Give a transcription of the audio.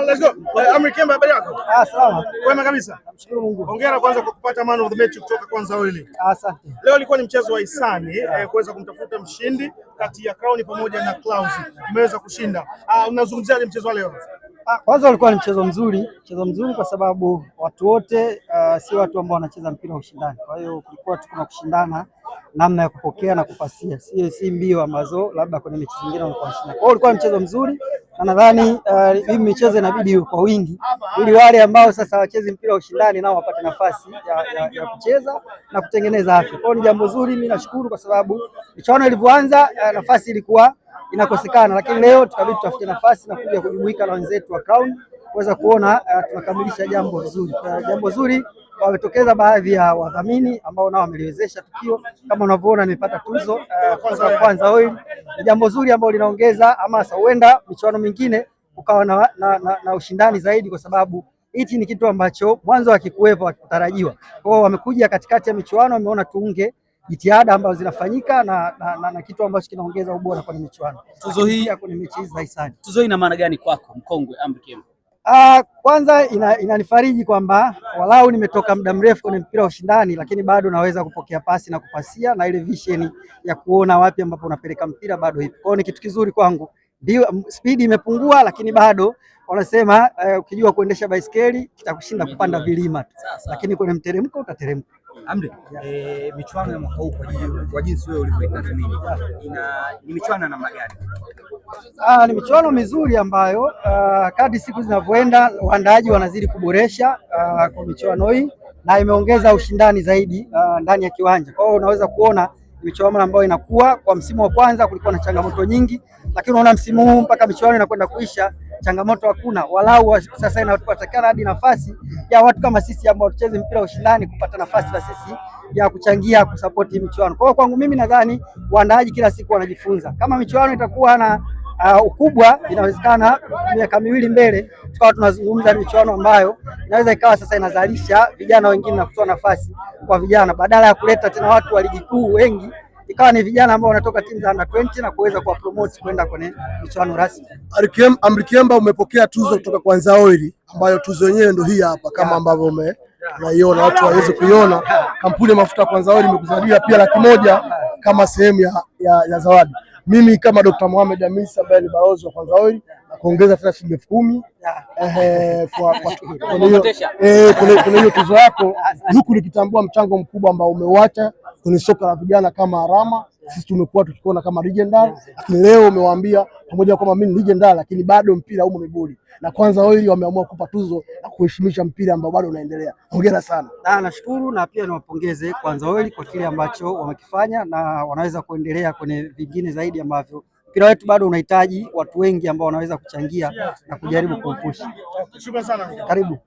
let's go. Amri Kemba, habari yako? Salama. Kwema kabisa. Namshukuru Mungu. Hongera kwanza kwa kupata man of the match kutoka Kwanza Oil. Asante. Leo ilikuwa ni mchezo wa hisani kuweza kumtafuta mshindi kati ya Crown pamoja na Clouds. Umeweza kushinda. Unazungumziaje mchezo wa leo? Kwanza ulikuwa ni mchezo mzuri kwa sababu watu wote si watu ambao wanacheza mpira wa ushindani. Kwa hiyo kulikuwa kuna kushindana namna ya kupokea na kupasia, si mbio ambazo labda kwenye mechi zingine walikuwa wanashinda. Kwa hiyo ulikuwa mchezo mzuri na nadhani hii michezo inabidi kwa wingi ili wale ambao sasa wachezi mpira wa ushindani nao wapate nafasi ya kucheza na kutengeneza afya. Kwa hiyo ni jambo zuri, mimi nashukuru kwa sababu michuano ilivyoanza nafasi ilikuwa inakosekana, lakini leo tukabidi tutafute nafasi na kuja kujumuika na wenzetu wa Crown kuweza kuona tunakamilisha jambo vizuri. Jambo zuri, wametokeza baadhi ya wadhamini ambao nao wameliwezesha tukio. Kama unavyoona nimepata tuzo Kwanza Oil. Ni jambo zuri ambalo linaongeza hamasa, huenda michuano mingine ukawa na ushindani zaidi, kwa sababu hichi ni kitu ambacho mwanzo hakikuwepo, hakutarajiwa. Kwa hiyo wamekuja katikati ya michuano, wameona tuunge jitihada ambazo zinafanyika na kitu ambacho kinaongeza ubora kwenye michuano. Tuzo hii kwenye mechi hizi za hisani. Tuzo hii ina maana gani kwako mkongwe Amri Kemba? Kwanza inanifariji kwamba walau nimetoka muda mrefu kwenye mpira wa ushindani, lakini bado naweza kupokea pasi na kupasia, na ile vision ya kuona wapi ambapo unapeleka mpira bado ipo. Kwa hiyo ni kitu kizuri kwangu. Ndio speed imepungua, lakini bado wanasema ukijua kuendesha baiskeli kitakushinda kupanda vilima tu, lakini kwenye mteremko utateremka. Amri, michuano ya mwaka huu kwa jinsi wewe ulivyoitathmini, ni michuano namna gani? Ni michuano mizuri ambayo kadri siku zinavyoenda waandaaji wanazidi kuboresha kwa michuano hii na imeongeza ushindani zaidi ndani ya kiwanja. Kwa hiyo unaweza kuona michuano ambayo inakuwa, kwa msimu wa kwanza kulikuwa na changamoto nyingi, lakini unaona msimu huu mpaka michuano inakwenda kuisha changamoto hakuna. Walau sasa inapatikana hadi nafasi ya watu kama sisi ambao tucheze mpira wa ushindani kupata nafasi na sisi ya kuchangia kusapoti michuano. Kwa hiyo kwangu mimi nadhani waandaaji kila siku wanajifunza. Kama michuano itakuwa na ukubwa, inawezekana miaka miwili mbele tukawa tunazungumza michuano ambayo inaweza ikawa sasa inazalisha vijana wengine na kutoa nafasi kwa vijana, badala ya kuleta tena watu wa ligi kuu wengi, ikawa ni vijana ambao wanatoka timu za under 20 na kuweza kuwa promote kwenda kwenye michuano rasmi. Amri Kemba, umepokea tuzo kutoka Kwanza Oil, ambayo tuzo yenyewe ndio hii hapa kama ambavyo unaiona, watu waweze kuiona. Kampuni ya mafuta Kwanza Oil imekuzadia pia ₹100,000 kama sehemu ya zawadi. Mimi kama Dr. Mohamed Hamisi ambaye ni balozi wa Kwanza Oil na kuongeza tena $10,000 kwa hiyo tuzo yako, huku nikitambua mchango mkubwa ambao umeuacha kwenye soka la vijana kama Arama. Sisi tumekuwa tukikuona kama legendary, lakini leo umewaambia pamoja kwamba mimi ni legendary, lakini bado mpira umo migoli, na Kwanza Oil wameamua kupa tuzo na kuheshimisha mpira ambao bado unaendelea. Hongera sana. Nashukuru, na pia niwapongeze Kwanza Oil kwa kile ambacho wamekifanya, na wanaweza kuendelea kwenye vingine zaidi ambavyo mpira wetu bado unahitaji watu wengi ambao wanaweza kuchangia na kujaribu kuupusha. Shukrani sana. Karibu.